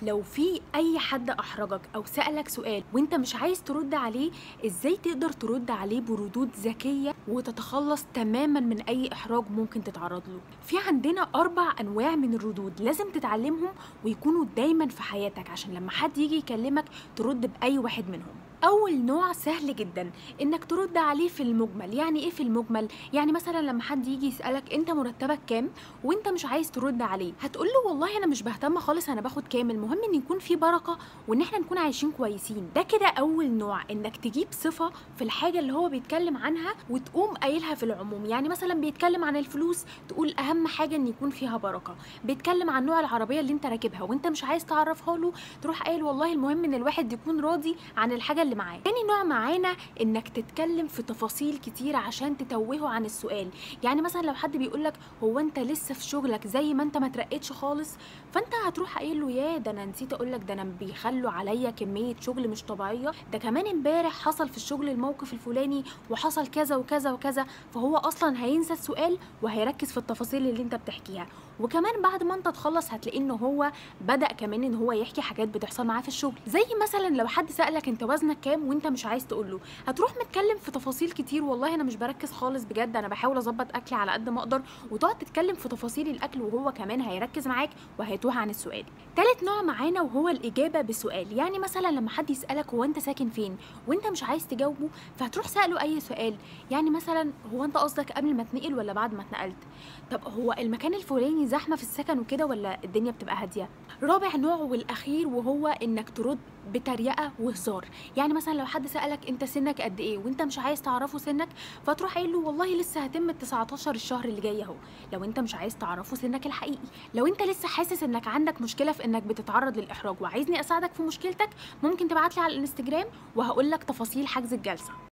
لو في أي حد أحرجك أو سألك سؤال وأنت مش عايز ترد عليه، إزاي تقدر ترد عليه بردود ذكية وتتخلص تماما من أي إحراج ممكن تتعرض له؟ في عندنا 4 أنواع من الردود لازم تتعلمهم ويكونوا دايما في حياتك عشان لما حد يجي يكلمك ترد بأي واحد منهم. أول نوع سهل جدا إنك ترد عليه في المجمل. يعني إيه في المجمل؟ يعني مثلا لما حد يجي يسألك أنت مرتبك كام وأنت مش عايز ترد عليه، هتقول له والله أنا مش بهتم خالص أنا باخد كام، المهم إن يكون في بركة وإن إحنا نكون عايشين كويسين. ده كده أول نوع، إنك تجيب صفة في الحاجة اللي هو بيتكلم عنها وتقوم قايلها في العموم. يعني مثلا بيتكلم عن الفلوس تقول أهم حاجة إن يكون فيها بركة. بيتكلم عن نوع العربية اللي أنت راكبها وأنت مش عايز تعرفها له، تروح قايل والله المهم إن الواحد يكون راضي عن الحاجة اللي معاه. تاني نوع معانا انك تتكلم في تفاصيل كتير عشان تتوهه عن السؤال. يعني مثلا لو حد بيقولك هو انت لسه في شغلك زي ما انت ما ترقتش خالص، فانت هتروح قايل له يا ده انا نسيت اقولك ده انا بيخلوا عليا كمية شغل مش طبيعية، ده كمان امبارح حصل في الشغل الموقف الفلاني وحصل كذا وكذا وكذا. فهو اصلا هينسى السؤال وهيركز في التفاصيل اللي انت بتحكيها. وكمان بعد ما انت تخلص هتلاقي ان هو بدأ كمان ان هو يحكي حاجات بتحصل معاه في الشغل. زي مثلا لو حد سألك انت وزنك كام وانت مش عايز تقوله، هتروح متكلم في تفاصيل كتير، والله انا مش بركز خالص بجد انا بحاول اظبط اكلي على قد ما اقدر، وتقعد تتكلم في تفاصيل الاكل وهو كمان هيركز معاك وهيتوه عن السؤال. تالت نوع معانا وهو الاجابه بسؤال. يعني مثلا لما حد يسالك هو انت ساكن فين وانت مش عايز تجاوبه، فهتروح ساله اي سؤال. يعني مثلا هو انت قصدك قبل ما تنقل ولا بعد ما اتنقلت؟ طب هو المكان الفلاني زحمه في السكن وكده ولا الدنيا بتبقى هاديه؟ رابع نوع والاخير وهو انك ترد بتريقه وهزار. يعني مثلا لو حد سألك انت سنك قد ايه وانت مش عايز تعرفه سنك، فتروح قايل له والله لسه هتم ال 19 الشهر اللي جاي اهو، لو انت مش عايز تعرفه سنك الحقيقي. لو انت لسه حاسس انك عندك مشكله في انك بتتعرض للاحراج وعايزني اساعدك في مشكلتك، ممكن تبعت لي على الانستجرام وهقول لك تفاصيل حجز الجلسه.